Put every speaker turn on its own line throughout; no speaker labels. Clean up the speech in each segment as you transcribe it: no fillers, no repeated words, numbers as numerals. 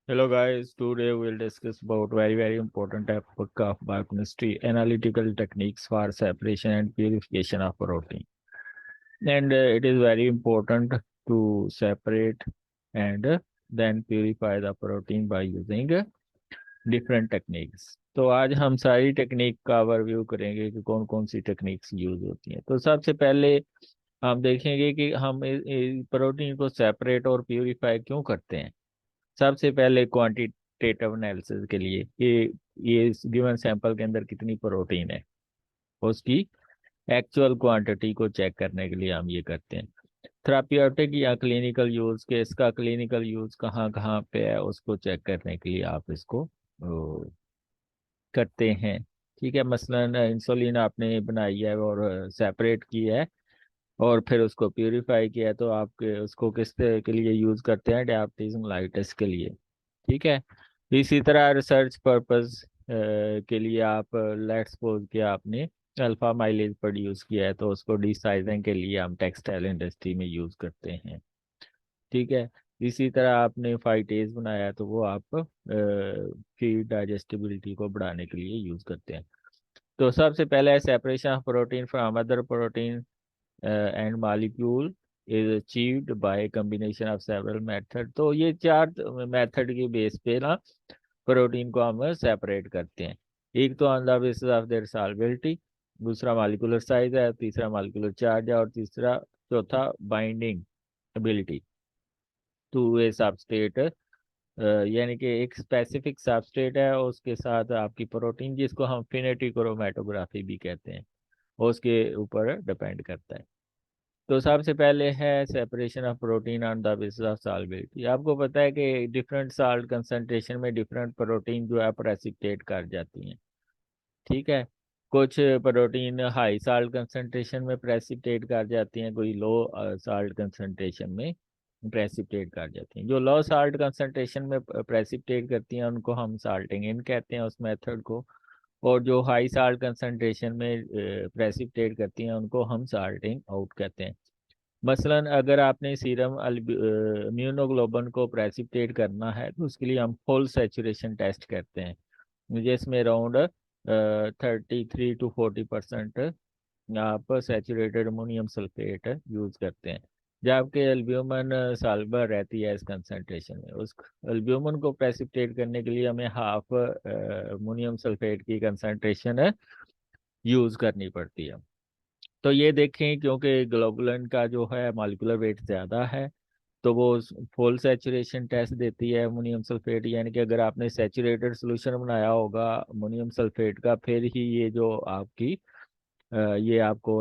Hello guys, today we'll discuss about very important topic of biochemistry, analytical techniques for separation and purification of protein. And it is very important to separate and then purify the protein by using different techniques. तो आज हम सारी technique का overview करेंगे कि कौन कौन सी techniques use होती हैं। तो सबसे पहले हम देखेंगे कि हम प्रोटीन को सेपरेट और प्यूरिफाई क्यों करते हैं। सबसे पहले क्वांटिटेटिव एनालिसिस के लिए कि ये गिवन सैंपल के अंदर कितनी प्रोटीन है, उसकी एक्चुअल क्वांटिटी को चेक करने के लिए हम ये करते हैं। थेराप्यूटिक या क्लिनिकल यूज के इसका क्लिनिकल यूज कहाँ कहाँ पे है उसको चेक करने के लिए आप इसको करते हैं। ठीक है, मसलन इंसुलिन आपने बनाई है और सेपरेट की है और फिर उसको प्यूरिफाई किया है, तो आप उसको किस के लिए यूज करते हैं, डायबिटीज मेलाइटिस के लिए। ठीक है, इसी तरह रिसर्च पर्पस के लिए आप लेट्स सपोज कि आपने अल्फा माइलेज प्रोड्यूस किया है तो उसको डिसाइजिंग के लिए हम टेक्सटाइल इंडस्ट्री में यूज करते हैं। ठीक है, इसी तरह आपने फाइटेज बनाया है तो वो आप फीड डाइजेस्टिबिलिटी को बढ़ाने के लिए यूज करते हैं। तो सबसे पहले separation of protein from other protein and molecule is achieved by combination of several method. तो ये चार मेथड के बेस पे ना प्रोटीन को हम सेपरेट करते हैं। एक तो on the basis of their solubility, दूसरा मॉलिक्यूलर साइज है, तीसरा मॉलिक्यूलर चार्ज है और तीसरा चौथा binding ability to a substrate. यानी कि एक स्पेसिफिक सबस्ट्रेट है उसके साथ आपकी प्रोटीन, जिसको हम फिनिटी क्रोमेटोग्राफी भी कहते हैं, उसके ऊपर डिपेंड करता है। तो सबसे पहले है separation of protein on the basis of solubility. आपको पता है कि डिफरेंट साल्ट कंसंट्रेशन में डिफरेंट प्रोटीन जो है प्रेसिपिटेट कर जाती हैं। ठीक है, कुछ प्रोटीन हाई साल्ट कंसंट्रेशन में प्रेसिपिटेट कर जाती हैं, कोई लो साल्ट कंसंट्रेशन में प्रेसिपिटेट कर जाती हैं। जो लो साल्ट कंसंट्रेशन में प्रेसिपिटेट करती हैं उनको हम साल्टिंग इन कहते हैं उस मेथड को, और जो हाई साल्ट कंसंट्रेशन में प्रेसिपिटेट करती हैं उनको हम साल्टिंग आउट कहते हैं। मसलन अगर आपने सीरम इम्यूनोग्लोबुलिन को प्रेसिपिटेट करना है तो उसके लिए हम फुल सैचुरेशन टेस्ट करते हैं, जिसमें अराउंड 33 to 40% आप सैचुरेटेड अमोनियम सल्फेट यूज करते हैं। जबकि एल्ब्यूमिन सॉल्युबल रहती है इस कंसंट्रेशन में, उस एल्ब्यूमिन को प्रेसिपिटेट करने के लिए हमें हाफ अमोनियम सल्फेट की कंसंट्रेशन यूज करनी पड़ती है। तो ये देखें, क्योंकि ग्लोबुलिन का जो है मॉलिक्यूलर वेट ज़्यादा है तो वो फुल सैचुरेशन टेस्ट देती है अमोनियम सल्फेट। यानी कि अगर आपने सैचुरेटेड सोल्यूशन बनाया होगा अमोनियम सल्फेट का, फिर ही ये जो आपकी ये आपको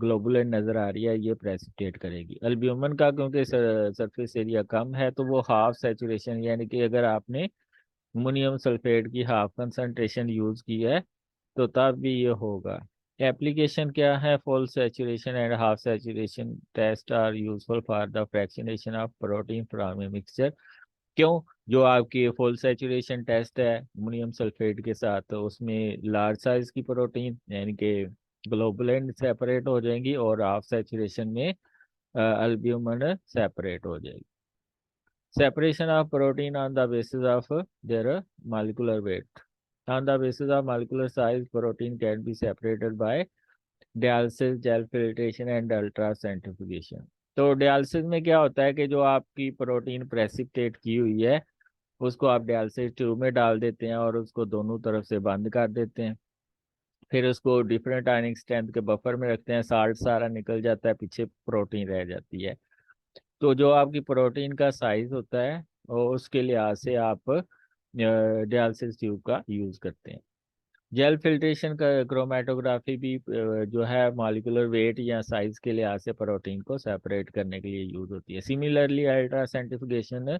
ग्लोबुलिन नज़र आ रही है ये प्रेसिपिटेट करेगी। एल्ब्यूमिन का क्योंकि सरफेस एरिया कम है तो वो हाफ सैचुरेशन, यानी कि अगर आपने अमोनियम सल्फेट की हाफ कंसंट्रेशन यूज़ की है तो तब भी ये होगा। एप्लीकेशन क्या है, full saturation and half saturation test are useful for the fractionation of protein from a mixture. क्यों, जो आपकी फुल सैचुरेशन टेस्ट है अमोनियम सल्फेट के साथ तो उसमें लार्ज साइज की प्रोटीन यानी कि ग्लोबुलिन सेपरेट हो जाएंगी और हाफ सैचुरेशन में एल्ब्यूमिन सेपरेट हो जाएगी। Separation of protein on the basis of their molecular weight. On the basis of molecular size, protein can be separated by dialysis, gel filtration and ultracentrifugation. तो dialysis में क्या होता है कि जो आपकी प्रोटीन प्रेसिपिटेट की हुई है उसको आप डायलिसिस ट्यूब में डाल देते हैं और उसको दोनों तरफ से बंद कर देते हैं। फिर उसको डिफरेंट आयनिक स्ट्रेंथ के बफर में रखते हैं, साल्ट सारा निकल जाता है, पीछे प्रोटीन रह जाती है। तो जो आपकी प्रोटीन का साइज होता है और उसके लिहाज से आप डायलिसिस ट्यूब का यूज करते हैं। जेल फिल्ट्रेशन का क्रोमेटोग्राफी भी जो है मॉलिक्यूलर वेट या साइज के लिहाज से प्रोटीन को सेपरेट करने के लिए यूज होती है। सिमिलरली अल्ट्रा सेंट्रीफ्यूगेशन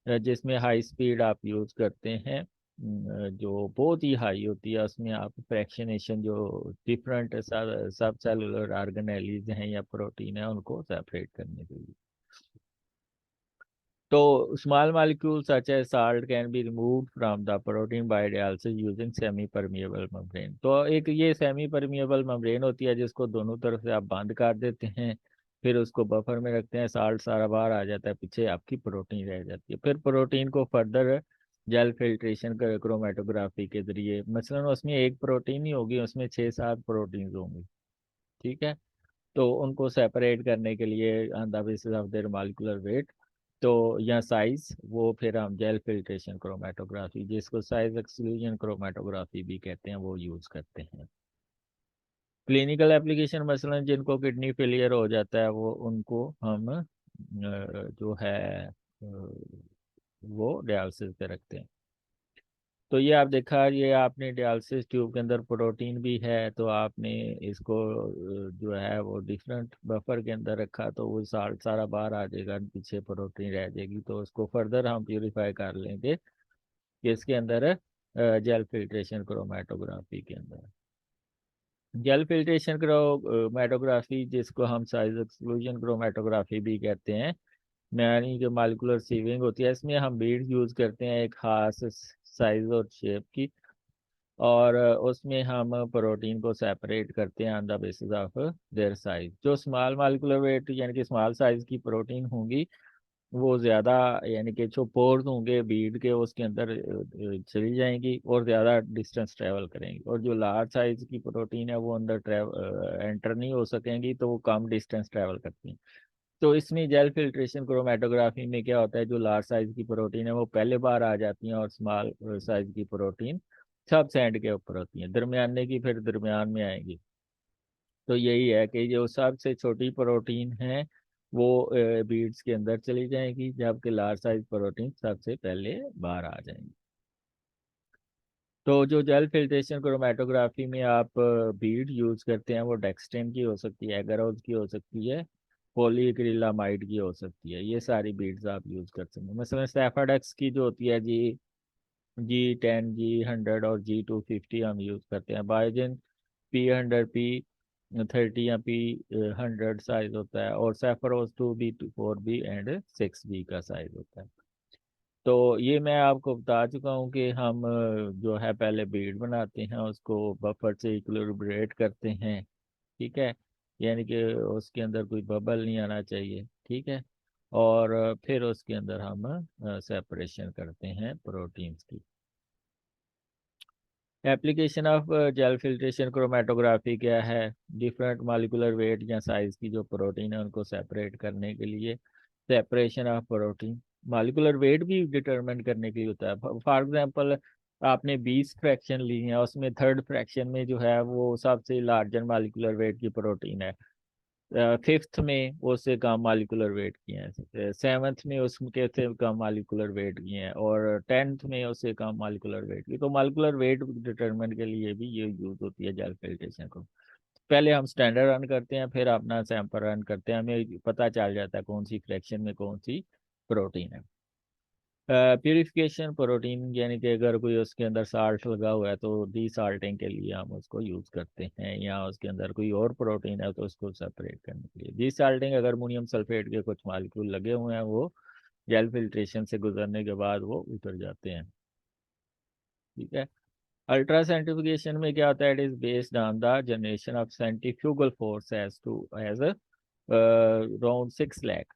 जिसमें हाई स्पीड आप यूज करते हैं, जो बहुत ही हाई होती है, उसमें आप फ्रैक्शनेशन जो डिफरेंट सब सेलुलर ऑर्गेनेलीज हैं या प्रोटीन है उनको सेपरेट करने के लिए। तो small molecules such as salt can be removed from the protein by dialysis using semi permeable membrane। तो एक ये सेमी परमिएबल मेम्ब्रेन होती है जिसको दोनों तरफ से आप बंद कर देते हैं, फिर उसको बफर में रखते हैं, साल्ट सारा बाहर आ जाता है, पीछे आपकी प्रोटीन रह जाती है। फिर प्रोटीन को फर्दर जेल फिल्ट्रेशन कर क्रोमेटोग्राफी के जरिए, मसलन उसमें एक प्रोटीन ही होगी, उसमें 6-7 प्रोटीन होंगी, ठीक है। तो उनको सेपरेट करने के लिए on the basis of there molecular weight तो या साइज, वो फिर हम जेल फिल्ट्रेशन क्रोमेटोग्राफी, जिसको साइज एक्सक्लूजन क्रोमेटोग्राफी भी कहते हैं, वो यूज करते हैं। क्लिनिकल एप्लीकेशन मसलन जिनको किडनी फेलियर हो जाता है, वो उनको हम जो है वो डायलिसिस पे रखते हैं। तो ये आप देखा, ये आपने डायलिसिस ट्यूब के अंदर प्रोटीन भी है, तो आपने इसको जो है वो डिफरेंट बफर के अंदर रखा, तो वो साल्ट सारा बाहर आ जाएगा, पीछे प्रोटीन रह जाएगी। तो उसको फर्दर हम प्यूरिफाई कर लेंगे कि इसके अंदर जेल फिल्ट्रेशन क्रोमेटोग्राफी के अंदर। जेल फिल्ट्रेशन क्रोमेटोग्राफी, जिसको हम साइज एक्सक्लूजन क्रोमेटोग्राफी भी कहते हैं, यानी कि मालिकुलर सीविंग होती है, इसमें हम बीड्स यूज करते हैं एक खास साइज और शेप की, और उसमें हम प्रोटीन को सेपरेट करते हैं on the basis of their size. जो स्मॉल मालिकुलर वेट यानी कि स्मॉल साइज की प्रोटीन होंगी, वो ज़्यादा, यानी कि जो पोर्स होंगे बीड के उसके अंदर चली जाएंगी और ज़्यादा डिस्टेंस ट्रेवल करेंगी, और जो लार्ज साइज की प्रोटीन है वो अंदर एंटर नहीं हो सकेंगी, तो वो कम डिस्टेंस ट्रेवल करती हैं। तो इसमें जेल फिल्ट्रेशन क्रोमेटोग्राफी में क्या होता है, जो लार्ज साइज की प्रोटीन है वो पहले बार आ जाती हैं, और स्मॉल साइज की प्रोटीन सब सैंड के ऊपर होती हैं, दरमियाने की फिर दरमियान में आएंगी। तो यही है कि जो सबसे छोटी प्रोटीन है वो बीड्स के अंदर चली जाएगी, जबकि लार्ज साइज प्रोटीन सबसे पहले बाहर आ जाएंगी। तो जो जेल फिल्ट्रेशन क्रोमेटोग्राफी में आप बीड यूज करते हैं, वो डेक्सटेन की हो सकती है, एगारोज की हो सकती है, पॉलीक्रिलामाइड की हो सकती है, ये सारी बीड्स आप यूज कर सकते हैं। मसलन सेफाडेक्स की जो होती है G10 G100 और G250 हम यूज करते हैं। बायोजिन P100 P30 या P100 साइज होता है, और sepharose 2B 4B and 6B का साइज होता है। तो ये मैं आपको बता चुका हूँ कि हम जो है पहले बीड बनाते हैं, उसको बफर से इक्विलिब्रेट करते हैं, ठीक है, यानी कि उसके अंदर कोई बबल नहीं आना चाहिए, ठीक है। और फिर उसके अंदर हम सेपरेशन करते हैं प्रोटीन्स की। Application of gel filtration chromatography क्या है, डिफरेंट मॉलिक्यूलर वेट या साइज की जो प्रोटीन है उनको सेपरेट करने के लिए। Separation of protein, molecular weight भी डिटरमिन करने के लिए होता है। फॉर एग्जांपल, आपने 20 फ्रैक्शन ली हैं, उसमें थर्ड फ्रैक्शन में जो है वो सबसे लार्जर मॉलिक्यूलर वेट की प्रोटीन है, फिफ्थ में उससे कम मालिकुलर वेट की हैं, सेवन्थ में उसके से कम मालिकुलर वेट की हैं, और टेंथ में उससे कम मालिकुलर वेट की। तो मालिकुलर वेट डिटरमिन के लिए भी ये यूज होती है जेल फिल्ट्रेशन को। पहले हम स्टैंडर्ड रन करते हैं, फिर अपना सैंपल रन करते हैं, हमें पता चल जाता है कौन सी फ्रैक्शन में कौन सी प्रोटीन है। प्यूरिफिकेशन प्रोटीन, यानी कि अगर कोई उसके अंदर साल्ट लगा हुआ है तो डी साल्टिंग के लिए हम उसको यूज करते हैं, या उसके अंदर कोई और प्रोटीन है तो उसको सेपरेट करने के लिए डी साल्टिंग। अगर अमोनियम सल्फेट के कुछ मालिक्यूल लगे हुए हैं, वो जेल फिल्ट्रेशन से गुजरने के बाद वो उतर जाते हैं, ठीक है। अल्ट्रा सेंट्रीफ्यूगेशन में क्या होता है, it is based on the generation of centrifugal force as around 6 lakh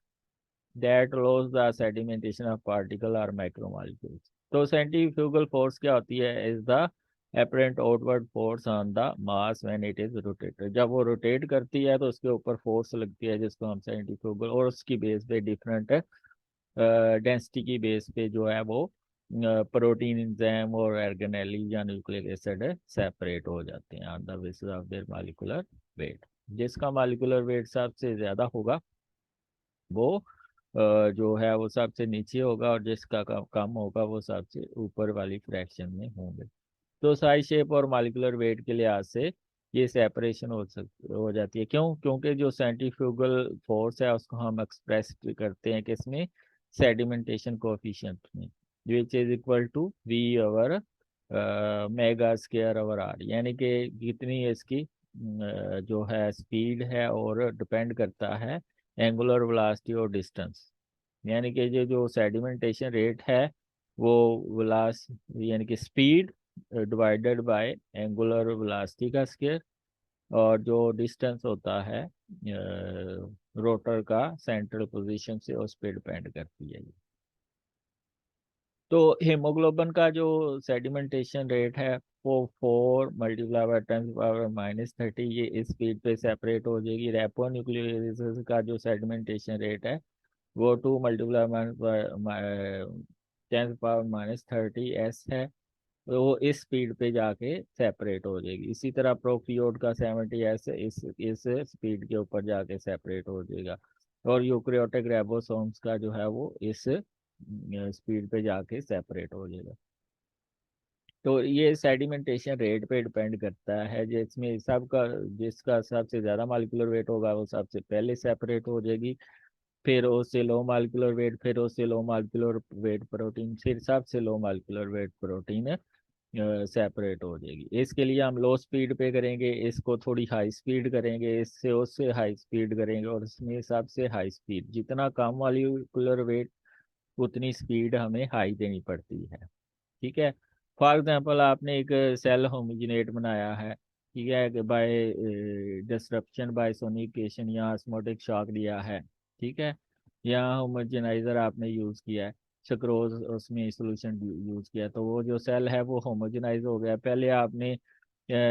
that allows the sedimentation of particle or macromolecules. तो सेंट्रीफ्यूगल फोर्स क्या होती है, is the apparent outward force on the mass when it is rotated। जब वो rotate करती है तो उसके ऊपर फोर्स लगती है, जिसको हम सेंट्रीफ्यूगल, और उसकी बेस पे डिफरेंट डेंसिटी की बेस पे जो है वो प्रोटीन एंजाइम और ऑर्गेनेली या न्यूक्लिक एसिड सेपरेट हो जाते हैं on the basis of there molecular weight. जिसका मॉलिक्यूलर वेट सबसे ज्यादा होगा वो जो है वो सबसे नीचे होगा, और जिसका कम होगा वो सबसे ऊपर वाली फ्रैक्शन में होंगे। तो साइज शेप और मॉलिक्यूलर वेट के लिहाज से ये सेपरेशन हो जाती है। क्यों? क्योंकि जो सेंट्रीफ्यूगल फोर्स है उसको हम एक्सप्रेस करते हैं किसमें, सेडिमेंटेशन कोएफिशिएंट में, which is equal to v over omega square over r, यानी कि जितनी इसकी जो है स्पीड है, और डिपेंड करता है एंगुलर वेलोसिटी और डिस्टेंस, यानी कि जो सेडिमेंटेशन रेट है वो वेलास यानी कि speed divided by angular velocity का स्क्वायर, और जो डिस्टेंस होता है रोटर का सेंट्रल पोजीशन से उस पर डिपेंड करती है। तो हेमोग्लोबिन का जो सेडिमेंटेशन रेट है वो 4 × 10⁻⁻30 ये इस स्पीड पे सेपरेट हो जाएगी। रेपो न्यूक्लियोलाइसिस का जो सेडिमेंटेशन रेट है वो 2 × 10⁻⁻30 है, तो वो इस स्पीड पे जाके सेपरेट हो जाएगी। इसी तरह प्रोकैरियोट का 70 इस स्पीड के ऊपर जाके सेपरेट हो जाएगा। और यूकेरियोटिक राइबोसोम्स का जो है वो इस स्पीड पे जाके सेपरेट हो जाएगा। तो ये सेडिमेंटेशन रेट पे डिपेंड करता है, जिसमें सबका जिसका सबसे ज़्यादा मालिकुलर वेट होगा वो सबसे पहले सेपरेट हो जाएगी, फिर उससे लो मालिकुलर वेट, फिर उससे लो मालिकुलर वेट प्रोटीन, फिर सबसे लो मालिकुलर वेट प्रोटीन सेपरेट हो जाएगी। इसके लिए हम लो स्पीड पे करेंगे, इसको थोड़ी हाई स्पीड करेंगे, इससे उससे हाई स्पीड करेंगे, और इसमें सबसे हाई स्पीड जितना कम मालिकुलर वेट उतनी स्पीड हमें हाई देनी पड़ती है। ठीक है। फॉर एग्जांपल आपने एक सेल होमोजिनेट बनाया है, ठीक है, कि बाय डिसरप्शन बाय सोनिकेशन या ऑस्मोटिक शॉक दिया है, ठीक है, या होमोजेनाइजर आपने यूज़ किया है, सुक्रोज उसमें सॉल्यूशन यूज़ किया, तो वो जो सेल है वो होमोजेनाइज हो गया। पहले आपने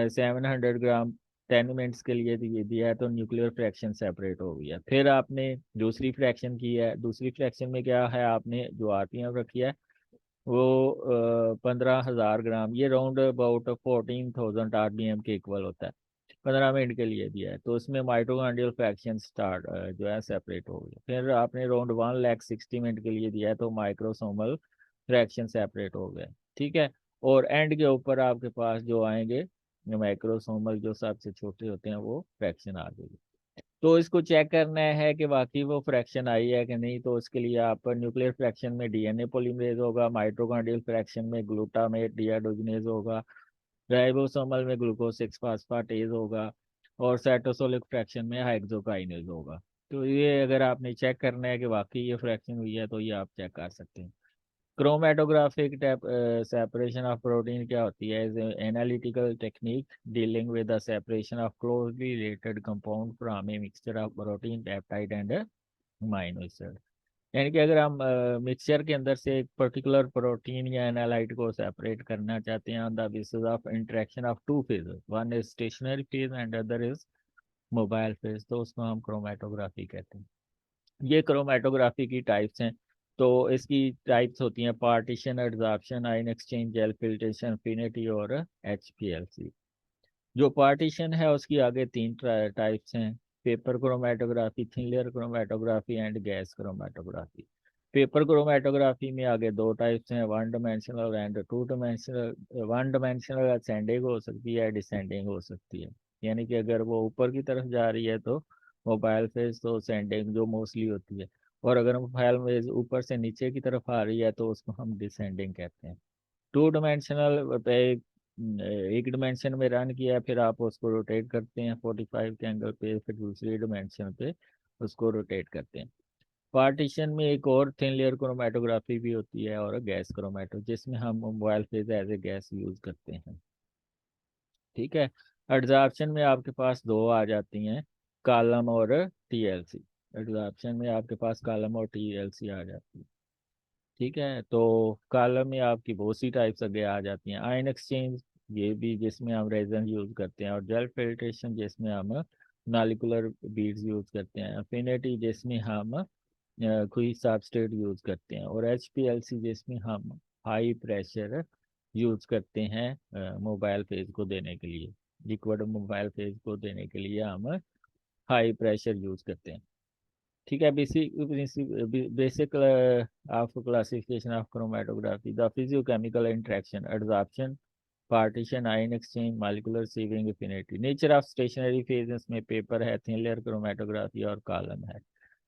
700 ग्राम 10 मिनट्स के लिए दिया है, तो न्यूक्लियर फ्रैक्शन सेपरेट हो गया। फिर आपने दूसरी फ्रैक्शन की है, दूसरी फ्रैक्शन में क्या है, आपने जो आरपीएम रखी है वो 15,000 ग्राम, ये राउंड अबाउट 14,000 RPM के इक्वल होता है, 15 मिनट के लिए दिया है, तो उसमें माइटोकॉन्ड्रियल फ्रैक्शन स्टार्ट जो है सेपरेट हो गया। फिर आपने राउंड 1,60,000 के लिए दिया है, तो माइक्रोसोमल फ्रैक्शन सेपरेट हो गया। ठीक है। और एंड के ऊपर आपके पास जो आएंगे माइक्रोसोमल, जो सबसे छोटे होते हैं, वो फ्रैक्शन आ जाएगी। तो इसको चेक करना है कि वाकई वो फ्रैक्शन आई है कि नहीं, तो उसके लिए आप न्यूक्लियर फ्रैक्शन में डीएनए पॉलीमरेज होगा, माइटोकॉन्ड्रियल फ्रैक्शन में ग्लूटामेट डिहाइड्रोजनेज होगा, राइबोसोमल में ग्लूकोज 6 फास्फेटेज होगा, और साइटोसोलिक फ्रैक्शन में हेक्सोकाइनेज होगा। तो ये अगर आपने चेक करना है कि वाकई ये फ्रैक्शन हुई है, तो ये आप चेक कर सकते हैं। क्रोमेटोग्राफिक सेपरेशन ऑफ प्रोटीन क्या होती है, is analytical technique dealing with the separation of closely related compound from a mixture of protein peptide and amino acid. यानी कि अगर हम मिक्सचर के अंदर से एक पर्टिकुलर प्रोटीन या एनालाइट को सेपरेट करना चाहते हैं on the basis of interaction of two phases, one is stationary phase and other is mobile phase, तो उसको हम क्रोमेटोग्राफी कहते हैं। ये क्रोमेटोग्राफी की टाइप्स हैं। तो इसकी टाइप्स होती हैं partition, adsorption, ion exchange, gel filtration, affinity और एचपीएलसी। जो पार्टीशन है उसकी आगे तीन टाइप्स हैं, paper chromatography, thin layer chromatography and gas chromatography. Paper chromatography में आगे दो टाइप्स हैं, one dimensional and two dimensional. One dimensional ascending हो सकती है, डिसेंडिंग हो सकती है, यानी कि अगर वो ऊपर की तरफ जा रही है तो मोबाइल फेज, तो असेंडिंग जो मोस्टली होती है, और अगर मोबाइल फेज ऊपर से नीचे की तरफ आ रही है तो उसको हम डिसेंडिंग कहते हैं। टू डायमेंशनल पे एक डिमेंशन में रन किया, फिर आप उसको रोटेट करते हैं 45 के एंगल पे, फिर दूसरी डिमेंशन पे उसको रोटेट करते हैं। पार्टीशन में एक और थिन लेयर क्रोमेटोग्राफी भी होती है, और गैस क्रोमेटो, जिसमें हम mobile phase as a gas use करते हैं। ठीक है। एडजॉर्प्शन में आपके पास दो आ जाती हैं, कॉलम और टीएलसी। एडजॉर्प्शन में आपके पास कॉलम और टीएलसी आ जाती है। ठीक है। तो कॉलम में आपकी बहुत सी टाइप्स आगे आ जाती हैं, आयन एक्सचेंज, ये भी जिसमें हम रेजन यूज करते हैं, और जेल फिल्ट्रेशन जिसमें हम मॉलिक्यूलर बीड्स यूज करते हैं, अफिनिटी जिसमें हम कोई सबस्ट्रेट यूज करते हैं, और एचपीएलसी जिसमें हम हाई प्रेशर यूज करते हैं मोबाइल फेज को देने के लिए, लिक्विड मोबाइल फेज को देने के लिए हम हाई प्रेशर यूज करते हैं। ठीक है। Basic of classification of chromatography, the physiochemical interaction, adsorption, partition, ion exchange, molecular sieving, affinity. Nature of stationary phases में पेपर है, थिन लेयर क्रोमेटोग्राफी और कॉलम है।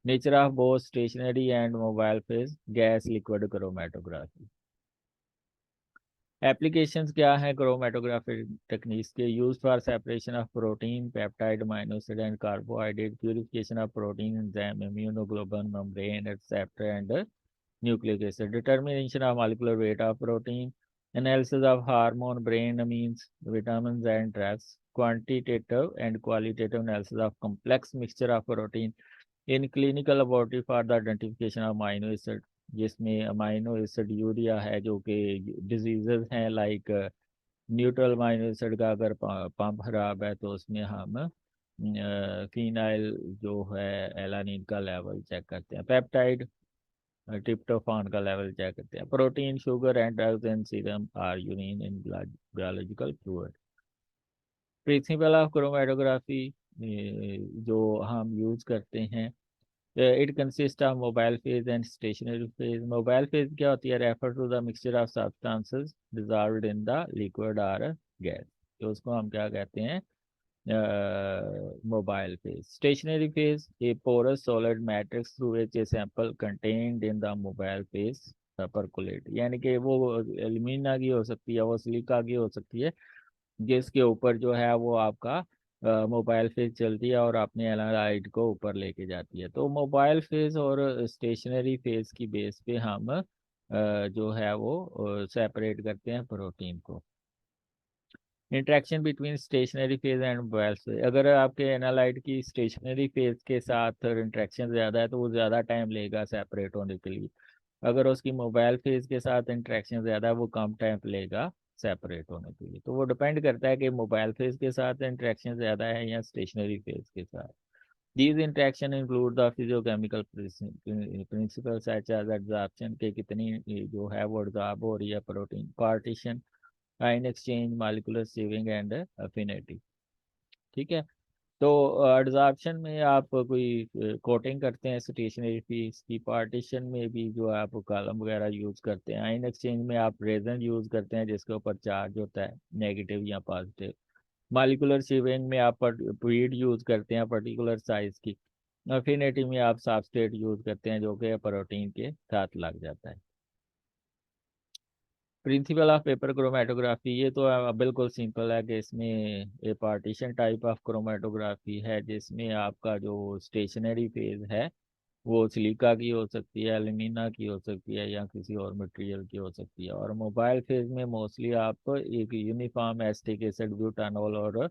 Nature of both stationary and mobile phase, gas liquid chromatography. Applications क्या है chromatography techniques के, use for separation of protein, peptide, amino acid and carbohydrate, purification of protein, enzyme, immunoglobulin, membrane, acceptor and nucleic acid, determination of molecular weight of protein, analysis of hormone, brain amines, vitamin and drugs, quantitative and qualitative analysis of complex mixture of protein, in clinical laboratory for the identification of amino acid, जिसमें amino acid urea है जो कि diseases हैं like neutral amino acid का अगर pump खराब है तो उसमें हम फिनाइल जो है एलानिन का लेवल चेक करते हैं, पेप्टाइड ट्रिप्टोफान का लेवल चेक करते हैं, protein sugar and drugs in serum or urine in biological fluid. Principle of chromatography जो हम यूज करते हैं, it consist of mobile phase and stationary phase. Mobile phase क्या होती है? Refer to the mixture of substances dissolved in the liquid और gas, तो उसको हम क्या कहते हैं? Mobile phase. Stationary phase a porous solid matrix through which a sample contained in the mobile phase percolate, यानी कि वो एल्यूमिना की हो सकती है, वो सिलिका की हो सकती है, जिसके ऊपर जो है वो आपका मोबाइल फेज चलती है और अपने एनालाइट को ऊपर लेके जाती है। तो मोबाइल फेज और स्टेशनरी फेज की बेस पे हम जो है वो सेपरेट करते हैं प्रोटीन को। Interaction between stationary phase and mobile phase, अगर आपके एनालाइट की स्टेशनरी फेज के साथ इंटरेक्शन ज़्यादा है तो वो ज़्यादा टाइम लेगा सेपरेट होने के लिए। अगर उसकी मोबाइल फेज के साथ इंटरेक्शन ज़्यादा है वो कम टाइम लेगा सेपरेट होने के लिए। तो वो डिपेंड करता है कि मोबाइल फेज के साथ इंटरेक्शन ज़्यादा है या स्टेशनरी फेज के साथ। These interaction include the physiochemical principle such as absorption के कितनी जो है वो एब्जॉर्ब हो रही है protein, partition, ion exchange, molecular sieving and affinity. ठीक है, तो एडजॉर्प्शन में आप कोई कोटिंग करते हैं स्टेशनरी फीस की, पार्टीशन में भी जो आप कॉलम वगैरह यूज करते हैं, आयन एक्सचेंज में आप रेजन यूज करते हैं जिसके ऊपर चार्ज होता है नेगेटिव या पॉजिटिव, मॉलिक्यूलर सीविंग में आप पीड यूज करते हैं पर्टिकुलर साइज की, अफिनिटी में आप सबस्ट्रेट यूज करते हैं जो कि प्रोटीन के साथ लग जाता है। प्रिंसिपल ऑफ पेपर क्रोमेटोग्राफी, ये तो बिल्कुल सिंपल है कि इसमें ये पार्टीशन टाइप ऑफ क्रोमेटोग्राफी है जिसमें आपका जो स्टेशनरी फेज है वो सिलिका की हो सकती है, एल्यूमिना की हो सकती है या किसी और मटेरियल की हो सकती है, और मोबाइल फेज में मोस्टली आप एक यूनिफॉर्म एसिटिक एसिड ब्यूटानॉल और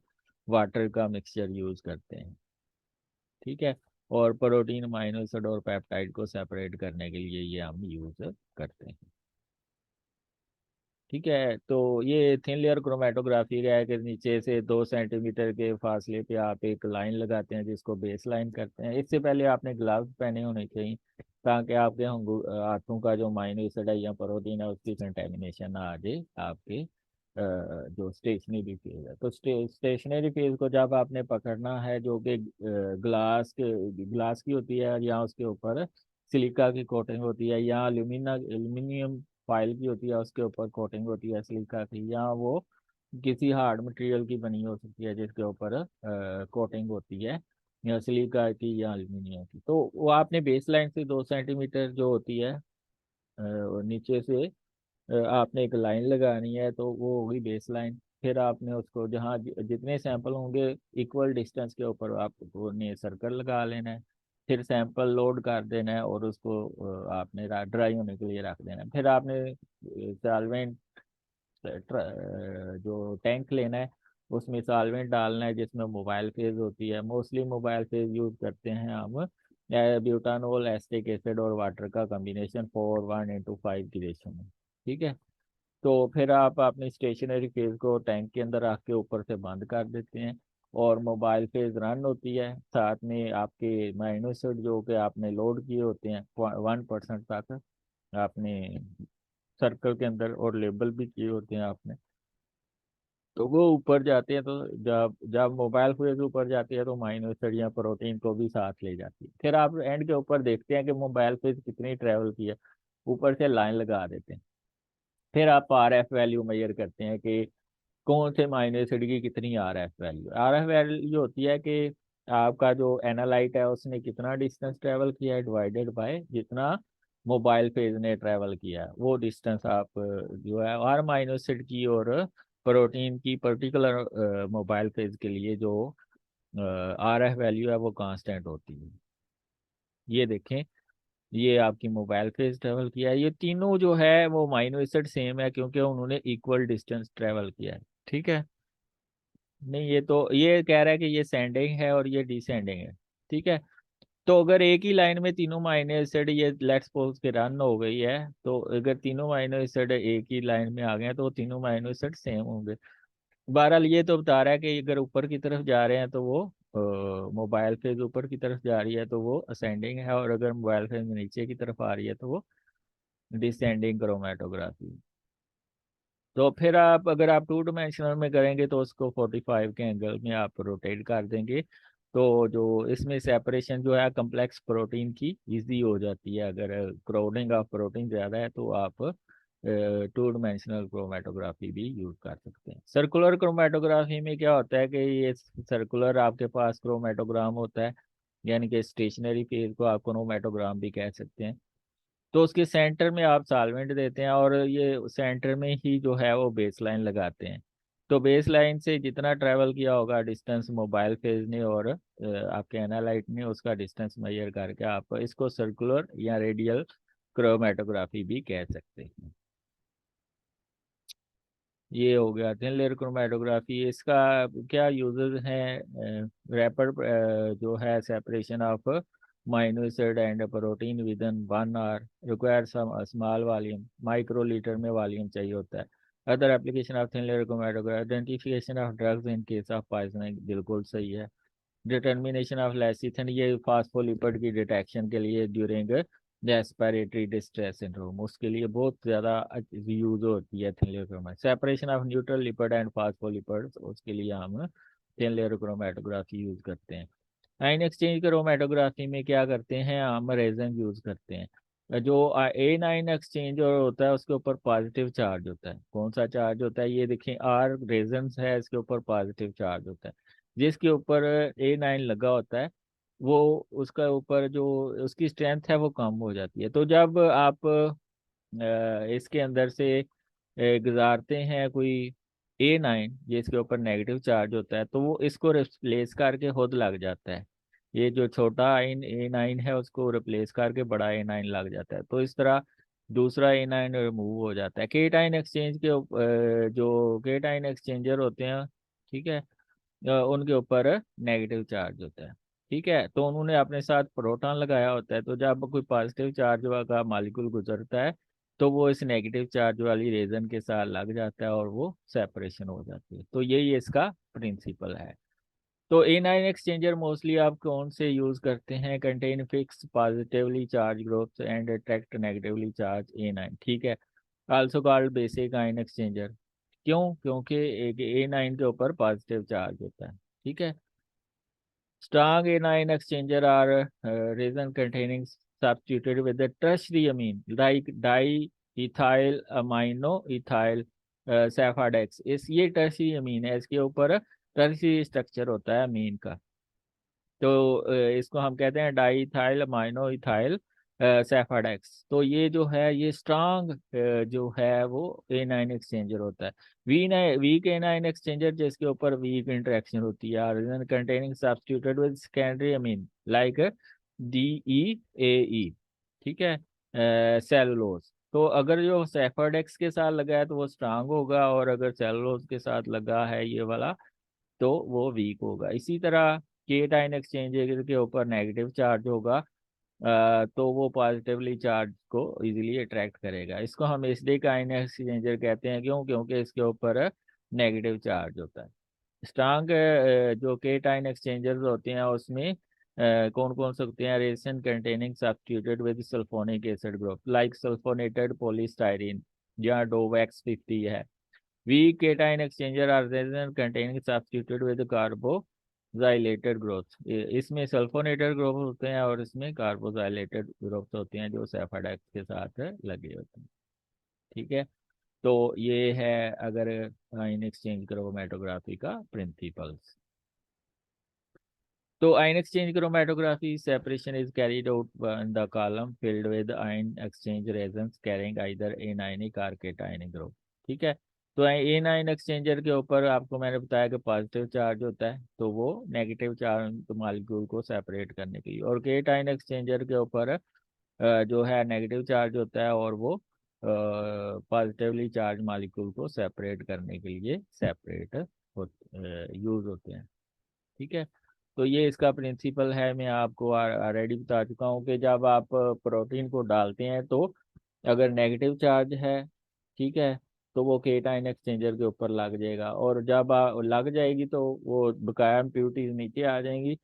वाटर का मिक्सचर यूज करते हैं। ठीक है, और प्रोटीन अमीनो एसिड और पेप्टाइड को सेपरेट करने के लिए ये हम यूज करते हैं। ठीक है, तो ये थिन लेयर क्रोमेटोग्राफी का है कि नीचे से 2 सेंटीमीटर के फासले पे आप एक लाइन लगाते हैं जिसको बेस लाइन करते हैं। इससे पहले आपने ग्लव्स पहने होने चाहिए ताकि आपके हाथों का जो माइनो एसिड है या प्रोटीन है उसकी कंटेमिनेशन ना आ जाए आपके जो स्टेशनरी फेज है। तो स्टेशनरी फेज को जब आपने पकड़ना है जो कि ग्लास की होती है या उसके ऊपर सिलिका की कोटिंग होती है या एल्यूमिनियम फाइल की होती है उसके ऊपर कोटिंग होती है सिलिका की, या वो किसी हार्ड मटेरियल की बनी हो सकती है जिसके ऊपर कोटिंग होती है या सिलिका की या एल्यूमिनियम की। तो वो आपने बेस लाइन से 2 सेंटीमीटर जो होती है नीचे से आपने एक लाइन लगानी है, तो वो होगी बेस लाइन। फिर आपने उसको जहाँ जितने सैंपल होंगे इक्वल डिस्टेंस के ऊपर आपको ने सर्कल लगा लेना है। फिर सैंपल लोड कर देना है और उसको आपने ड्राई होने के लिए रख देना है। फिर आपने सॉल्वेंट जो टैंक लेना है उसमें सॉल्वेंट डालना है जिसमें मोबाइल फेज होती है। मोस्टली मोबाइल फेज यूज करते हैं हम ब्यूटानोल, एसिटिक एसिड और वाटर का कॉम्बिनेशन 4:1:5 की रेशो में। ठीक है, तो फिर आप अपनी स्टेशनरी फेज को टैंक के अंदर रख के ऊपर से बंद कर देते हैं और मोबाइल फेज रन होती है। साथ में आपके माइनो एसिड जो कि आपने लोड किए होते हैं 1% तक आपने सर्कल के अंदर और लेबल भी किए होते हैं आपने, तो वो ऊपर जाते हैं। तो जब जब मोबाइल फेज ऊपर जाती है तो माइनो एसिड या प्रोटीन को भी साथ ले जाती है। फिर आप एंड के ऊपर देखते हैं कि मोबाइल फेज कितनी ट्रेवल की है, ऊपर से लाइन लगा देते हैं। फिर आप RF वैल्यू मेजर करते हैं कि कौन से माइनस एसिड की कितनी RF वैल्यू। RF वैल्यू होती है कि आपका जो एनालाइट है उसने कितना डिस्टेंस ट्रेवल किया है डिवाइडेड बाय जितना मोबाइल फेज ने ट्रेवल किया है, वो डिस्टेंस आप जो है हर माइनस एसिड की और प्रोटीन की पर्टिकुलर मोबाइल फेज के लिए जो RF वैल्यू है वो कांस्टेंट होती है। ये देखें, ये आपकी मोबाइल फेज ट्रेवल किया है, ये तीनों जो है वो माइनो एसिड सेम है क्योंकि उन्होंने इक्वल डिस्टेंस ट्रेवल किया है। ठीक है, नहीं ये तो ये कह रहा है कि ये सेंडिंग है और ये डिसेंडिंग है। ठीक है, तो अगर एक ही लाइन में तीनों माइनो एसिड ये लेट्स सपोज के रन हो गई है, तो अगर तीनों माइनो एसिड एक ही लाइन में आ गए हैं तो तीनों माइनो एसिड सेम होंगे। बहरहाल ये तो बता रहा है कि अगर ऊपर की तरफ जा रहे हैं तो वो मोबाइल फेज ऊपर की तरफ जा रही है तो वो असेंडिंग है, और अगर मोबाइल फेज नीचे की तरफ आ रही है तो वो डिसेंडिंग क्रोमेटोग्राफी। तो फिर आप अगर आप टू डायमेंशनल में करेंगे तो उसको 45 के एंगल में आप रोटेट कर देंगे, तो जो इसमें सेपरेशन जो है कम्प्लेक्स प्रोटीन की इजी हो जाती है। अगर क्राउडिंग ऑफ प्रोटीन ज़्यादा है तो आप टू डायमेंशनल क्रोमेटोग्राफी भी यूज कर सकते हैं। सर्कुलर क्रोमेटोग्राफी में क्या होता है कि ये सर्कुलर आपके पास क्रोमेटोग्राम होता है, यानी कि स्टेशनरी फेज को आप क्रोमेटोग्राम भी कह सकते हैं। तो उसके सेंटर में आप सॉल्वेंट देते हैं और ये सेंटर में ही जो है वो बेस लाइन लगाते हैं। तो बेस लाइन से जितना ट्रैवल किया होगा डिस्टेंस मोबाइल फेज ने और आपके एनालाइट ने, उसका डिस्टेंस मेजर करके आप इसको सर्कुलर या रेडियल क्रोमेटोग्राफी भी कह सकते हैं। ये हो गया थिन लेयर क्रोमेटोग्राफी। इसका क्या यूजेस हैं? रैपिड जो है separation of amino acid and protein within 1 hour, require some small volume, microlitre में वॉल्यूम चाहिए होता है। Other application of thin layer chromatography, identification of drugs in case of poisoning, बिल्कुल सही है। डिटर्मिनेशन ऑफ लेसिथिन, ये phospholipid की detection के लिए ड्यूरिंग रेस्पिरेटरी डिस्ट्रेस सिंड्रोम, उसके लिए बहुत ज़्यादा यूज होती है thin layer chromatography. Separation of neutral lipid and phospholipid, उसके लिए हम थिन लेयर क्रोमेटोग्राफी यूज करते हैं। आयन एक्सचेंज क्रोमेटोग्राफी में क्या करते हैं, हम रेजन यूज करते हैं। जो A9 एक्सचेंज होता है उसके ऊपर पॉजिटिव चार्ज होता है। कौन सा चार्ज होता है, ये देखें आर रेजन है, इसके ऊपर पॉजिटिव चार्ज होता है। जिसके ऊपर A9 लगा होता है वो उसका ऊपर जो उसकी स्ट्रेंथ है वो कम हो जाती है। तो जब आप इसके अंदर से गुजारते हैं कोई A9 जिसके ऊपर नेगेटिव चार्ज होता है, तो वो इसको रिप्लेस करके खुद लग जाता है। ये जो छोटा आइन A9 है उसको रिप्लेस करके बड़ा A9 लग जाता है, तो इस तरह दूसरा A9 रिमूव हो जाता है। केटाइन एक्सचेंज के जो केटाइन एक्सचेंजर होते हैं, ठीक है, उनके ऊपर नेगेटिव चार्ज होता है। ठीक है, तो उन्होंने अपने साथ प्रोटॉन लगाया होता है, तो जब कोई पॉजिटिव चार्ज का मॉलिक्यूल गुजरता है तो वो इस नेगेटिव चार्ज वाली रेजन के साथ लग जाता है और वो सेपरेशन हो जाती है। तो यही इसका प्रिंसिपल है। तो A9 एक्सचेंजर मोस्टली आप कौन से यूज करते हैं? Contain fix positively charge groups and attract negatively charge A9, ठीक है। Also called basic ion exchanger. क्यों? क्योंकि एक A9 के ऊपर पॉजिटिव चार्ज होता है, ठीक है। Strong anion exchanger are resin containing substituted with the tertiary amine like diethyl amino ethyl Sephadex. इस ये टर्शियरी अमीन है, इसके ऊपर टर्शियरी स्ट्रक्चर होता है अमीन का। तो इसको हम कहते हैं डाईथाइल अमाइनो इथाइल सेफाडेक्स। तो ये जो है ये स्ट्रांग जो है वो A9 एक्सचेंजर होता है। वीक A9 एक्सचेंजर जिसके ऊपर वीक इंटरेक्शन होती है, reason containing substituted with secondary amine like DEAE, ठीक है, सेलुलोज। तो अगर जो सेफाडेक्स के साथ लगा है तो वो स्ट्रांग होगा, और अगर सेलुलोज के साथ लगा है ये वाला तो वो वीक होगा। इसी तरह केटाइन एक्सचेंज के ऊपर नेगेटिव चार्ज होगा, तो वो पॉजिटिवली चार्ज को इजीली अट्रैक्ट करेगा। इसको हम एसिडिक आयन एक्सचेंजर कहते हैं। क्यों? क्योंकि इसके ऊपर नेगेटिव चार्ज होता है। स्ट्रांग जो केटाइन एक्सचेंजर्स होते हैं उसमें कौन कौन से होते हैं? Resin containing substituted with sulphonic acid group like sulphonated polystyrene, जहाँ डोवैक्स 50 है। Weak cation exchanger are resin containing substituted with carboxylated groups। इसमें सल्फोनेटेड ग्रुप होते हैं और इसमें कार्बोजाइलेटेड ग्रुप्स होते हैं जो सेफाडेक्स के साथ लगे होते हैं, ठीक है। तो ये है अगर आयन एक्सचेंज क्रोमेटोग्राफी का प्रिंसिपल्स। तो ion exchange chromatography separation is carried out in the column filled with ion exchange resins carrying either anionic और केटायनिक ग्रुप, ठीक है। तो A9 एक्सचेंजर के ऊपर आपको मैंने बताया कि पॉजिटिव चार्ज होता है, तो वो नेगेटिव चार्ज मॉलिक्यूल को सेपरेट करने के लिए, और केटायन एक्सचेंजर के ऊपर जो है नेगेटिव चार्ज होता है और वो पॉजिटिवली चार्ज मॉलिक्यूल को सेपरेट करने के लिए सेपरेट यूज होते हैं, ठीक है। तो ये इसका प्रिंसिपल है, मैं आपको ऑलरेडी बता चुका हूँ कि जब आप प्रोटीन को डालते हैं तो अगर नेगेटिव चार्ज है, ठीक है, तो वो केटाइन एक्सचेंजर के ऊपर लग जाएगा, और जब लग जाएगी तो वो बकाया इम्प्योरिटीज नीचे आ जाएंगी।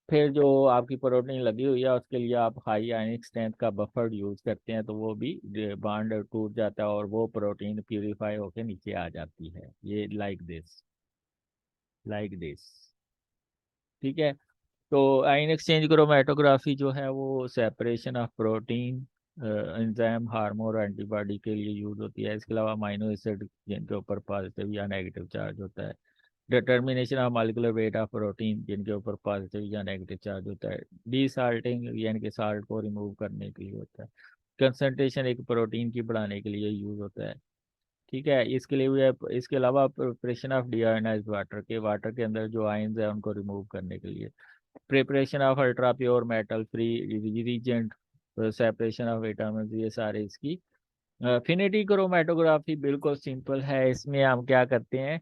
फिर जो आपकी प्रोटीन लगी हुई है उसके लिए आप हाई आयनिक स्ट्रेंथ का बफर यूज करते हैं, तो वो भी बॉन्ड टूट जाता है और वो प्रोटीन प्यूरिफाई होकर नीचे आ जाती है, ये लाइक दिस, ठीक है। तो आयन एक्सचेंज क्रोमेटोग्राफी जो है वो separation of protein, enzyme, hormone और एंटीबॉडी के लिए यूज होती है। इसके अलावा अमीनो एसिड जिनके ऊपर पॉजिटिव या नेगेटिव चार्ज होता है, determination of molecular weight of protein जिनके ऊपर पॉजिटिव या नेगेटिव चार्ज होता है, डीसाल्टिंग यानी कि साल्ट को रिमूव करने के लिए होता है, कंसंट्रेशन एक प्रोटीन की बढ़ाने के लिए यूज होता है, ठीक है। इसके लिए भी इसके अलावा प्रिपरेशन ऑफ डीआयोनाइज्ड वाटर के अंदर जो आयंस है उनको रिमूव करने के लिए, preparation of ultra pure metal free reagent, separation of vitamin, ये सारे इसकी फिनिटी क्रोमेटोग्राफी बिल्कुल सिंपल है। इसमें हम क्या करते हैं,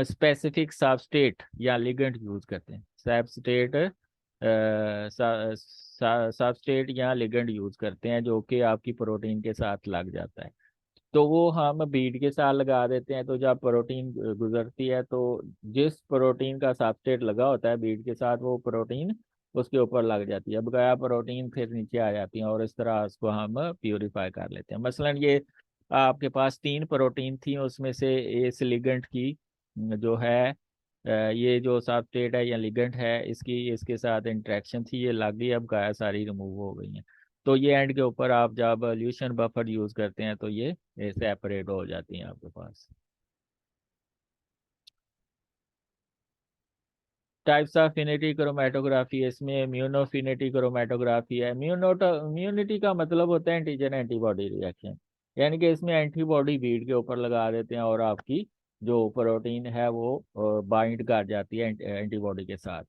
स्पेसिफिक सबस्टेट या लिगेंड यूज करते हैं, सबस्टेट सबस्टेट या लिगेंड यूज करते हैं जो कि आपकी प्रोटीन के साथ लग जाता है। तो वो हम बीट के साथ लगा देते हैं, तो जब प्रोटीन गुजरती है तो जिस प्रोटीन का सबस्ट्रेट लगा होता है बीट के साथ वो प्रोटीन उसके ऊपर लग जाती है, बकाया प्रोटीन फिर नीचे आ जाती है, और इस तरह उसको हम प्यूरिफाई कर लेते हैं। मसलन ये आपके पास 3 प्रोटीन थी, उसमें से इस लिगेंड की जो है ये जो सबस्ट्रेट है या लिगेंड है इसकी इसके साथ इंटरेक्शन थी, ये लग गई, अब बकाया सारी रिमूव हो गई हैं। तो ये एंड के ऊपर आप जब ल्यूशन बफर यूज करते हैं तो ये सेपरेट हो जाती हैं आपके पास। टाइप्स ऑफ फिनिटी क्रोमेटोग्राफी, इसमें इम्यूनोफिनिटी क्रोमेटोग्राफी है। इम्यूनिटी का मतलब होता है एंटीजन एंटीबॉडी रिएक्शन, यानी कि इसमें एंटीबॉडी बीड के ऊपर लगा देते हैं और आपकी जो प्रोटीन है वो बाइंड कर जाती है एंटीबॉडी के साथ।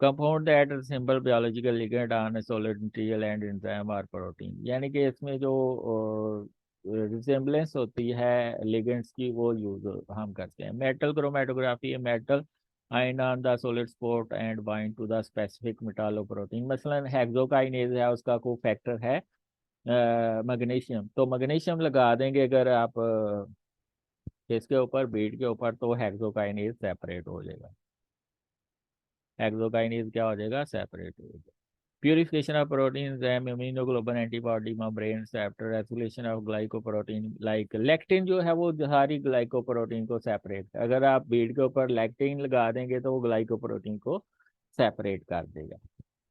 Compound that simple biological ligand on solid material and enzyme और प्रोटीन, यानी कि इसमें जो रिजेम्बलेंस होती है लिगेंड्स की वो यूज हम करते हैं। Metal chromatography, metal ion on the solid spot and bind to the specific metalloprotein, मसलन हेक्सोकाइनेज है उसका को फैक्टर है मैग्नीशियम, तो मैग्नीशियम लगा देंगे अगर आप इसके ऊपर बीट के ऊपर, तो हेक्सोकाइनेज सेपरेट हो जाएगा, हेक्सोकाइनेज क्या हो जाएगा, सेपरेट हो जाएगा। Purification of proteins and immunoglobulin antibody membrane after regulation of glycoprotein like lectin जो है वो सारी ग्लाइकोप्रोटीन को सेपरेट, अगर आप बीट के ऊपर लैक्टिन लगा देंगे तो वो ग्लाइकोप्रोटीन को सेपरेट कर देगा,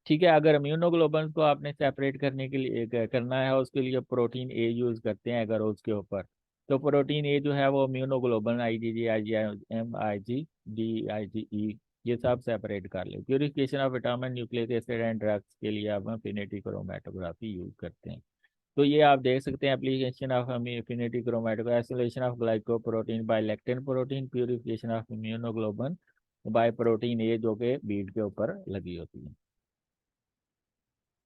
ठीक है। अगर इम्यूनोग्लोबुलिन को आपने सेपरेट करने के लिए करना है उसके लिए प्रोटीन ए यूज करते हैं अगर उसके ऊपर, तो प्रोटीन ए जो है वो immunoglobulin IgG IgM IgD IgE ये सब सेपरेट कर ले। Purification of vitamin, nucleic acid and drugs के लिए आप फिनिटी क्रोमेटोग्राफी यूज करते हैं। तो ये आप देख सकते हैं application of affinity chromatography, isolation of glycoprotein by lectin protein, purification of immunoglobulin by protein A जो कि बीट के ऊपर लगी होती है।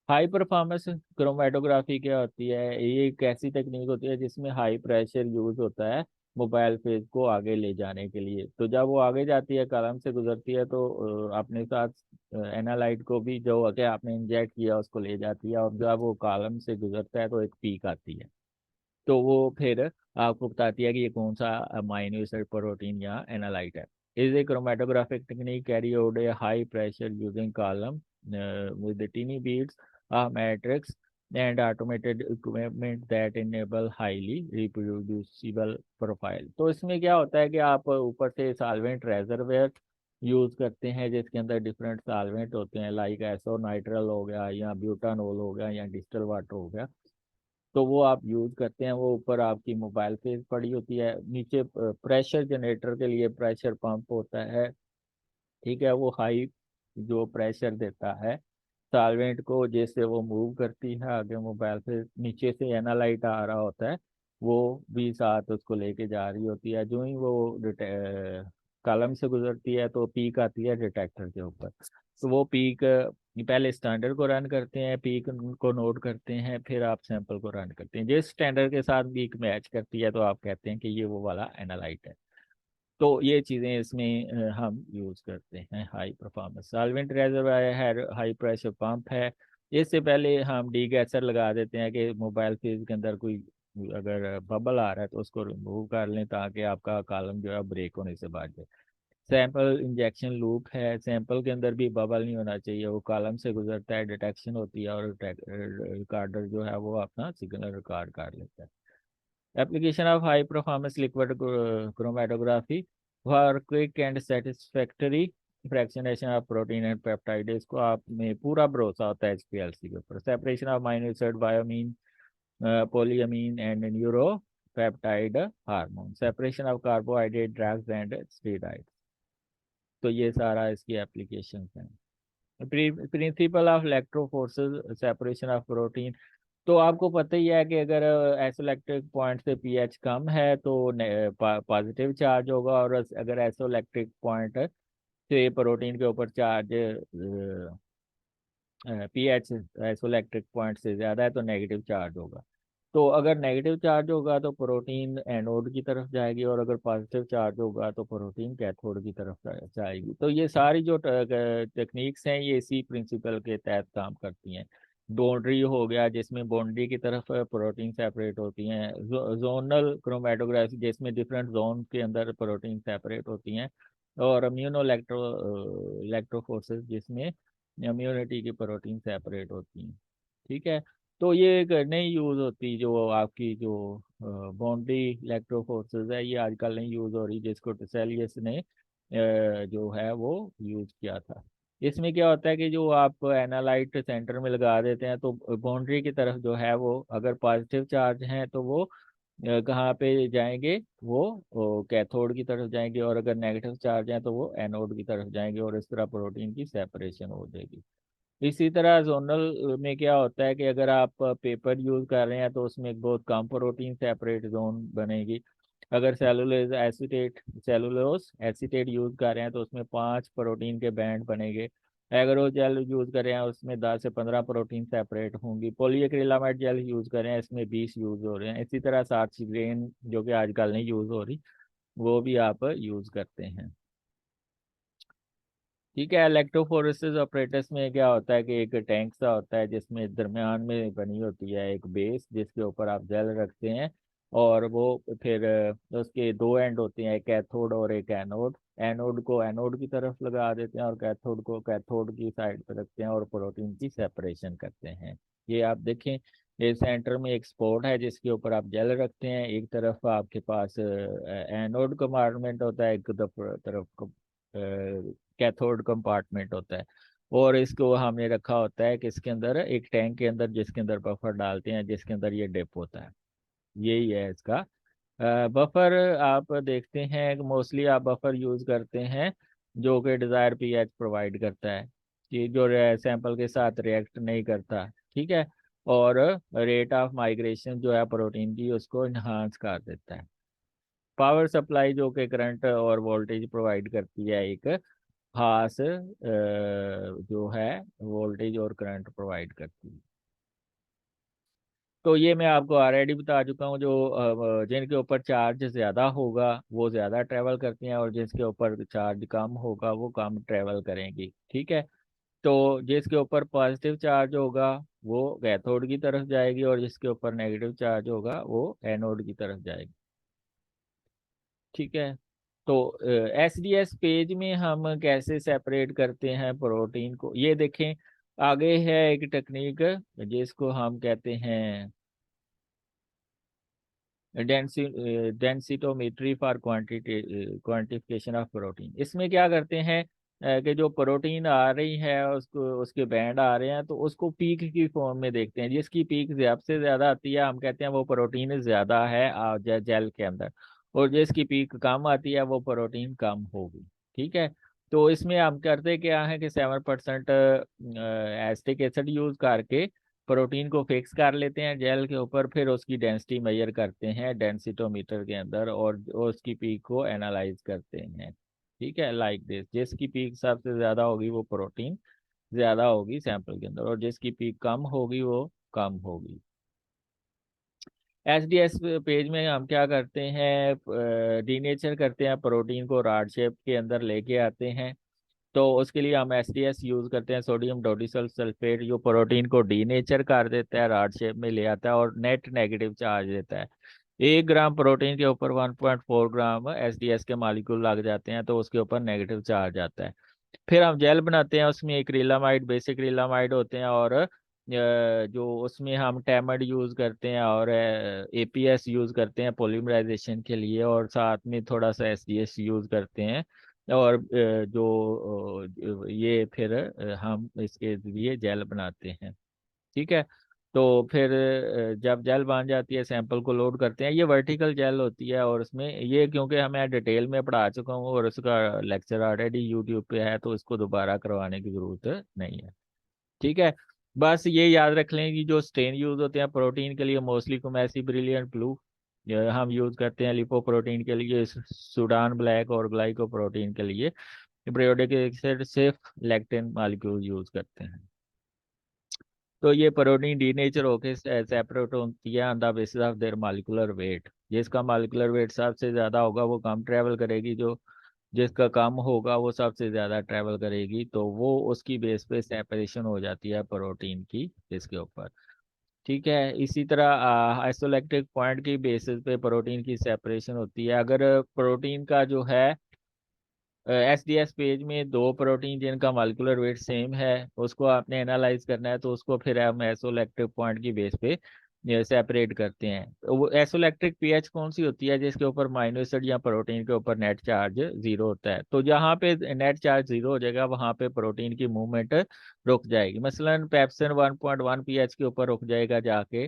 हाई परफॉर्मेंस क्रोमेटोग्राफी क्या होती है, ये एक ऐसी टेक्निक होती है जिसमें हाई प्रेशर यूज होता है मोबाइल फेज को आगे ले जाने के लिए। तो जब वो आगे जाती है कॉलम से गुजरती है तो अपने साथ एनालाइट को भी जो है आपने इंजेक्ट किया उसको ले जाती है, और जब वो कॉलम से गुजरता है तो एक पीक आती है, तो वो फिर आपको बताती है कि ये कौन सा अमाइनो एसिड प्रोटीन या एनालाइट है। Is a chromatographic technique carry out A high pressure using column with the teeny beads of matrix and automated equipment that enable highly reproducible profile। तो इसमें क्या होता है कि आप ऊपर से सॉल्वेंट रेजरवेयर यूज करते हैं जिसके अंदर डिफरेंट सॉल्वेंट होते हैं, लाइक एसो नाइट्रल हो गया या ब्यूटानोल हो गया या डिस्टिल वाटर हो गया, तो वो आप यूज करते हैं। वो ऊपर आपकी मोबाइल फेस पड़ी होती है, नीचे प्रेशर जनरेटर के लिए प्रेशर पंप होता है, ठीक है, वो हाई जो प्रेशर देता है सॉल्वेंट को, जैसे वो मूव करती है आगे मोबाइल से, नीचे से एनालाइट आ रहा होता है वो भी साथ उसको लेके जा रही होती है। जो ही वो कॉलम से गुजरती है तो पीक आती है डिटेक्टर के ऊपर, तो वो पीक पहले स्टैंडर्ड को रन करते हैं, पीक को नोट करते हैं, फिर आप सैंपल को रन करते हैं, जिस स्टैंडर्ड के साथ पीक मैच करती है तो आप कहते हैं कि ये वो वाला एनालाइट है। तो ये चीज़ें इसमें हम यूज़ करते हैं। हाई परफॉर्मेंस सॉल्वेंट रेजर्वायर है, हाई प्रेशर पंप है। इससे पहले हम डीगैसर लगा देते हैं कि मोबाइल फेज के अंदर कोई अगर बबल आ रहा है तो उसको रिमूव कर लें ताकि आपका कॉलम जो है ब्रेक होने से बच जाए। सैंपल इंजेक्शन लूप है, सैंपल के अंदर भी बबल नहीं होना चाहिए, वो कॉलम से गुजरता है, डिटेक्शन होती है और रिकॉर्डर जो है वो अपना सिग्नल रिकॉर्ड कर लेता है। Application of high performance liquid chromatography for quick and satisfactory fractionation of protein and peptide। इसको आप में पूरा भरोसा होता है HPLC के ऊपर। Separation of amino acid bioamine polyamine and neuropeptide hormone, separation of carbohydrate drugs and steroid. तो ये सारा इसकी एप्लीकेशन है। Principle of electrophoresis separation of protein. तो आपको पता ही है कि अगर आइसोइलेक्ट्रिक पॉइंट से पीएच कम है तो पॉजिटिव चार्ज होगा, और अगर आइसोइलेक्ट्रिक पॉइंट से प्रोटीन के ऊपर चार्ज पीएच आइसोइलेक्ट्रिक पॉइंट से ज़्यादा है तो नेगेटिव चार्ज होगा। तो अगर नेगेटिव चार्ज होगा तो प्रोटीन एनोड की तरफ जाएगी, और अगर पॉजिटिव चार्ज होगा तो प्रोटीन कैथोड की तरफ जाएगी। तो ये सारी जो टेक्निक्स हैं ये इसी प्रिंसिपल के तहत काम करती हैं। बाउंड्री हो गया जिसमें बाउंड्री की तरफ प्रोटीन सेपरेट होती हैं, जोनल क्रोमेटोग्राफी जिसमें डिफरेंट जोन के अंदर प्रोटीन सेपरेट होती हैं, और इम्यूनो इलेक्ट्रोफोर्सेस जिसमें इम्यूनिटी की प्रोटीन सेपरेट होती हैं। ठीक है। तो ये एक नई यूज होती जो आपकी जो बाउंड्री इलेक्ट्रोफोर्सेस है ये आजकल नहीं यूज हो रही, जिसको टिसेलियस ने जो है वो यूज किया था। इसमें क्या होता है कि जो आप एनालाइट सेंटर में लगा देते हैं तो बाउंड्री की तरफ जो है वो अगर पॉजिटिव चार्ज है तो वो कहाँ पे जाएंगे, वो कैथोड की तरफ जाएंगे, और अगर नेगेटिव चार्ज है तो वो एनोड की तरफ जाएंगे, और इस तरह प्रोटीन की सेपरेशन हो जाएगी। इसी तरह जोनल में क्या होता है कि अगर आप पेपर यूज कर रहे हैं तो उसमें एक बहुत कम प्रोटीन सेपरेट जोन बनेगी। अगर सेलुलोज एसीटेट यूज कर रहे हैं तो उसमें 5 प्रोटीन के बैंड बनेंगे। अगर वो जेल यूज कर रहे हैं उसमें 10 से 15 प्रोटीन सेपरेट होंगी। पॉलीएक्रिलामाइड जेल यूज कर रहे हैं इसमें 20 यूज हो रहे हैं। इसी तरह सार्चिग्रेन जो कि आजकल नहीं यूज हो रही वो भी आप यूज करते हैं। ठीक है। इलेक्ट्रोफोरेसिस ऑपरेटर्स में क्या होता है कि एक टैंक सा होता है जिसमें दरमियान में बनी होती है एक बेस जिसके ऊपर आप जेल रखते हैं, और वो फिर उसके 2 एंड होते हैं, एक कैथोड और एक एनोड। एनोड को एनोड की तरफ लगा देते हैं और कैथोड को कैथोड की साइड पर रखते हैं और प्रोटीन की सेपरेशन करते हैं। ये आप देखें, ये सेंटर में एक स्पॉट है जिसके ऊपर आप जेल रखते हैं, एक तरफ आपके पास एनोड कंपार्टमेंट होता है, एक तरफ कैथोड कंपार्टमेंट होता है। और इसको हमने रखा होता है कि इसके अंदर एक टैंक के अंदर जिसके अंदर बफर डालते हैं जिसके अंदर ये डिप होता है। यही है इसका बफर। आप देखते हैं मोस्टली आप बफर यूज करते हैं जो कि डिजायर पीएच प्रोवाइड करता है, कि जो सैंपल के साथ रिएक्ट नहीं करता। ठीक है। और रेट ऑफ माइग्रेशन जो है प्रोटीन की उसको इन्हांस कर देता है। पावर सप्लाई जो कि करंट और वोल्टेज प्रोवाइड करती है, एक खास जो है वोल्टेज और करंट प्रोवाइड करती है। तो ये मैं आपको ऑलरेडी बता चुका हूँ, जो जिनके ऊपर चार्ज ज़्यादा होगा वो ज़्यादा ट्रेवल करती हैं, और जिसके ऊपर चार्ज कम होगा वो कम ट्रेवल करेंगी। ठीक है। तो जिसके ऊपर पॉजिटिव चार्ज होगा वो कैथोड की तरफ जाएगी, और जिसके ऊपर नेगेटिव चार्ज होगा वो एनोड की तरफ जाएगी। ठीक है। तो एसडीएस पेज में हम कैसे सेपरेट करते हैं प्रोटीन को, ये देखें। आगे है एक टेक्निक जिसको हम कहते हैं densitometry for quantification of protein. इसमें क्या करते हैं कि जो प्रोटीन आ रही है उसको उसके बैंड आ रहे हैं तो उसको पीक की फॉर्म में देखते हैं। जिसकी पीक ज्यादा से ज्यादा आती है हम कहते हैं वो प्रोटीन ज्यादा है जेल के अंदर, और जिसकी पीक कम आती है वो प्रोटीन कम होगी। ठीक है। तो इसमें हम करते क्या है कि 7% एसिटिक एसिड यूज करके प्रोटीन को फिक्स कर लेते हैं जेल के ऊपर, फिर उसकी डेंसिटी मेजर करते हैं डेंसिटोमीटर के अंदर, और उसकी पीक को एनालाइज करते हैं। ठीक है। लाइक दिस, जिसकी पीक सबसे ज्यादा होगी वो प्रोटीन ज्यादा होगी सैंपल के अंदर, और जिसकी पीक कम होगी वो कम होगी। एसडीएस पेज में हम क्या करते हैं, डीनेचर करते हैं, प्रोटीन को राड शेप के अंदर लेके आते हैं। तो उसके लिए हम एसडीएस यूज करते हैं, सोडियम डोडिसल सल्फेट, जो प्रोटीन को डीनेचर कर देता है, राड शेप में ले आता है और नेट नेगेटिव चार्ज देता है। 1 ग्राम प्रोटीन के ऊपर 1.4 ग्राम एसडीएस के मालिक्यूल लग जाते हैं, तो उसके ऊपर नेगेटिव चार्ज आता है। फिर हम जेल बनाते हैं, उसमें एक्रिलामाइड, बेसिक एक्रिलामाइड होते हैं, और जो उसमें हम टैमड यूज करते हैं और एपीएस यूज करते हैं पॉलीमराइजेशन के लिए, और साथ में थोड़ा सा एसडीएस यूज करते हैं। और ये फिर हम इसके लिए जेल बनाते हैं। ठीक है। तो फिर जब जेल बन जाती है, सैंपल को लोड करते हैं। ये वर्टिकल जेल होती है, और उसमें ये, क्योंकि मैं डिटेल में पढ़ा चुका हूँ और उसका लेक्चर ऑलरेडी यूट्यूब पे है, तो इसको दोबारा करवाने की जरूरत नहीं है। ठीक है। बस ये याद रख लें कि जो स्टेन यूज होते हैं प्रोटीन के लिए, मोस्टली कुमैसी ब्रिलियंट ब्लू हम यूज करते हैं, लिपोप्रोटीन के लिए सूडान ब्लैक, और ग्लाइकोप्रोटीन के लिए पीरियोडिक एसिड, सिर्फ लैक्टेन मॉलिक्यूल यूज करते हैं। तो ये प्रोटीन डीनेचर होके सेपरेट होती है on the basis of there molecular weight. जिसका मॉलिक्यूलर वेट सबसे ज्यादा होगा वो कम ट्रेवल करेगी, जो जिसका कम होगा वो सबसे ज्यादा ट्रेवल करेगी। तो वो उसकी बेस पे सेपरेशन हो जाती है प्रोटीन की, इसके ऊपर। ठीक है। इसी तरह आइसोलैक्टिक पॉइंट की बेसिस पे प्रोटीन की सेपरेशन होती है। अगर प्रोटीन का जो है एसडीएस पेज में 2 प्रोटीन जिनका मॉलिक्यूलर वेट सेम है, उसको आपने एनालाइज करना है, तो उसको फिर हम एसोलैक्टिक पॉइंट की बेस पे सेपरेट करते हैं। तो वो एसोलैक्टिक पीएच कौन सी होती है? जिसके ऊपर माइनो एसिड या प्रोटीन के ऊपर नेट चार्ज 0 होता है। तो जहाँ पे नेट चार्ज 0 हो जाएगा, वहाँ पे प्रोटीन की मूवमेंट रुक जाएगी। मसलन पेप्सिन 1.1 पीएच के ऊपर रुक जाएगा जाके।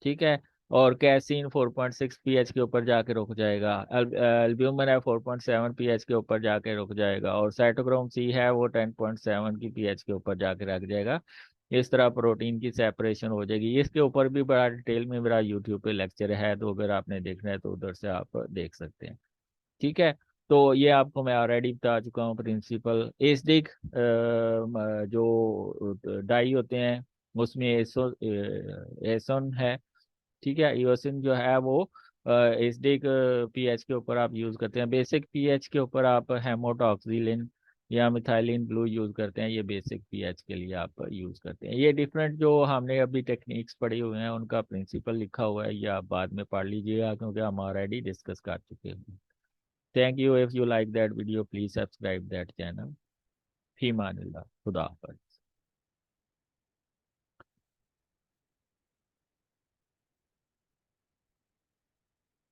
ठीक है। और कैसीन 4.6 पीएच के ऊपर जाके रुक जाएगा। एल्ब्यूमिन है 4.7 पीएच के ऊपर जाके रुक जाएगा। और साइटोक्रोम सी है वो 10.7 की पीएच के ऊपर जाके रख जाएगा। इस तरह प्रोटीन की सेपरेशन हो जाएगी। इसके ऊपर भी बड़ा डिटेल में मेरा यूट्यूब पे लेक्चर है, तो अगर आपने देखना है तो उधर से आप देख सकते हैं। ठीक है। तो ये आपको मैं ऑलरेडी बता चुका हूँ प्रिंसिपल। एसिडिक जो डाई होते हैं, उसमें एसोन है। ठीक है। ईओसिन जो है वो एसिडिक पीएच के ऊपर आप यूज करते हैं। बेसिक पीएच के ऊपर आप हेमोटॉक्सिलिन या मिथाइलिन ब्लू यूज करते हैं। ये बेसिक पीएच के लिए आप यूज करते हैं। ये डिफरेंट जो हमने अभी टेक्निक्स पढ़ी हुए हैं, उनका प्रिंसिपल लिखा हुआ है, ये आप बाद में पढ़ लीजिएगा, क्योंकि हम ऑलरेडी डिस्कस कर चुके हैं। Thank you. If you like that video, please subscribe that channel. फी मानिल्लाह, खुदा हाफिज।